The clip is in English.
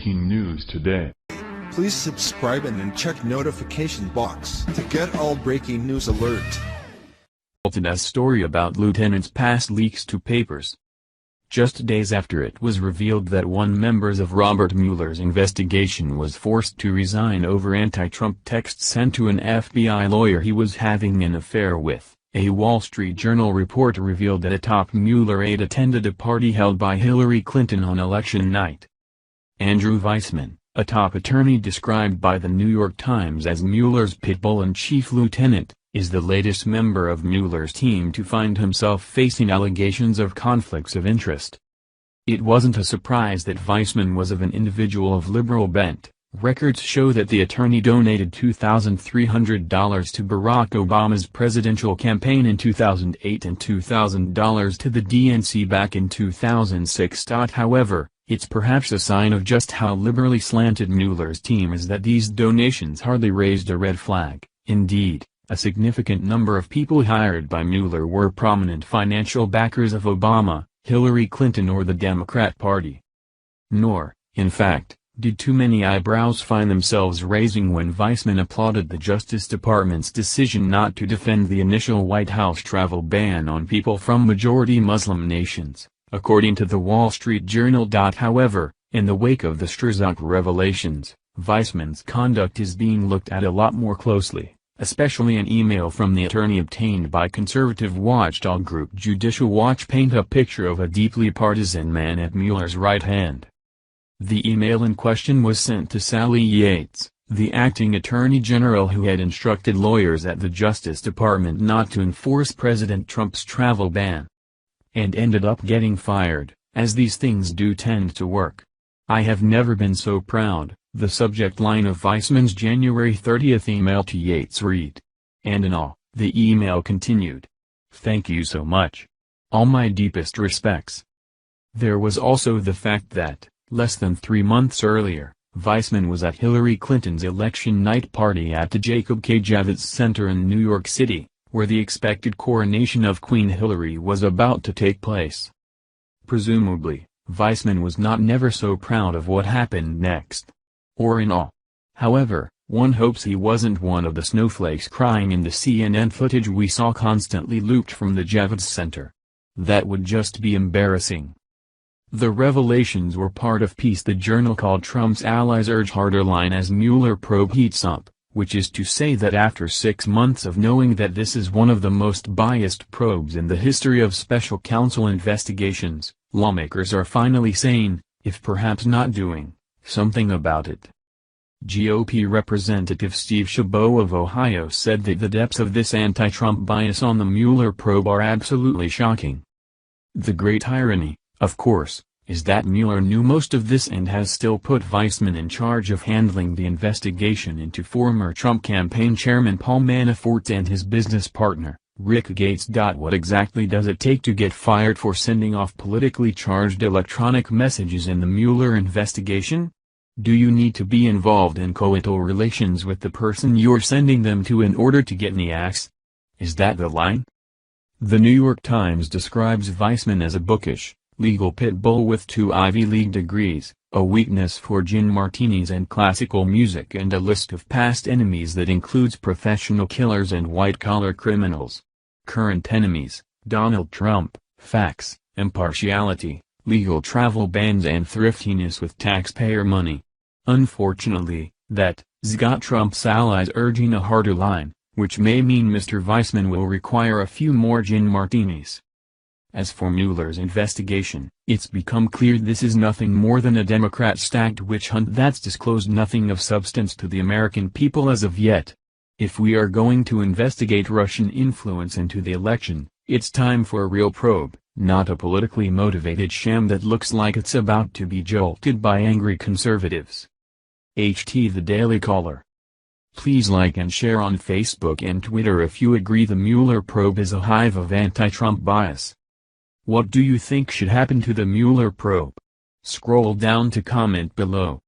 breaking news today. Please subscribe and then check notification box to get all breaking news alert. As story about lieutenant's past leaks to papers. Just days after it was revealed that one member of Robert Mueller's investigation was forced to resign over anti-Trump texts sent to an FBI lawyer he was having an affair with, a Wall Street Journal report revealed that a top Mueller aide attended a party held by Hillary Clinton on election night. Andrew Weissman, a top attorney described by the New York Times as Mueller's pit bull and chief lieutenant, is the latest member of Mueller's team to find himself facing allegations of conflicts of interest. It wasn't a surprise that Weissman was of an individual of liberal bent. Records show that the attorney donated $2,300 to Barack Obama's presidential campaign in 2008 and $2,000 to the DNC back in 2006. However, it's perhaps a sign of just how liberally slanted Mueller's team is that these donations hardly raised a red flag. Indeed, a significant number of people hired by Mueller were prominent financial backers of Obama, Hillary Clinton or the Democrat Party. Nor, in fact, did too many eyebrows find themselves raising when Weissman applauded the Justice Department's decision not to defend the initial White House travel ban on people from majority Muslim nations, according to the Wall Street Journal. However, in the wake of the Strzok revelations, Weissman's conduct is being looked at a lot more closely. Especially an email from the attorney obtained by conservative watchdog group Judicial Watch paint a picture of a deeply partisan man at Mueller's right hand. The email in question was sent to Sally Yates, the acting attorney general who had instructed lawyers at the Justice Department not to enforce President Trump's travel ban. And ended up getting fired, as these things do tend to work. "I have never been so proud," the subject line of Weissman's January 30 email to Yates read. And in all, the email continued. "Thank you so much. All my deepest respects." There was also the fact that, less than 3 months earlier, Weissman was at Hillary Clinton's election night party at the Jacob K. Javits Center in New York City, where the expected coronation of Queen Hillary was about to take place. Presumably, Weissman was never so proud of what happened next. Or in all. However, one hopes he wasn't one of the snowflakes crying in the CNN footage we saw constantly looped from the Javits Center. That would just be embarrassing. The revelations were part of piece the Journal called Trump's Allies Urge Harder line as Mueller probe heats up, which is to say that after 6 months of knowing that this is one of the most biased probes in the history of special counsel investigations, lawmakers are finally saying, if perhaps not doing, something about it. GOP Representative Steve Chabot of Ohio said that the depths of this anti-Trump bias on the Mueller probe are absolutely shocking. The great irony, of course, is that Mueller knew most of this and has still put Weissman in charge of handling the investigation into former Trump campaign chairman Paul Manafort and his business partner, Rick Gates. What exactly does it take to get fired for sending off politically charged electronic messages in the Mueller investigation? Do you need to be involved in coital relations with the person you're sending them to in order to get any axe? Is that the line? The New York Times describes Weissman as a bookish, legal pit bull with 2 Ivy League degrees, a weakness for gin martinis and classical music and a list of past enemies that includes professional killers and white-collar criminals. Current enemies, Donald Trump, facts, impartiality, legal travel bans and thriftiness with taxpayer money. Unfortunately, that's got Trump's allies urging a harder line, which may mean Mr. Weissman will require a few more gin martinis. As for Mueller's investigation, it's become clear this is nothing more than a Democrat-stacked witch hunt that's disclosed nothing of substance to the American people as of yet. If we are going to investigate Russian influence into the election, it's time for a real probe, not a politically motivated sham that looks like it's about to be jolted by angry conservatives. HT The Daily Caller. Please like and share on Facebook and Twitter if you agree the Mueller probe is a hive of anti-Trump bias. What do you think should happen to the Mueller probe? Scroll down to comment below.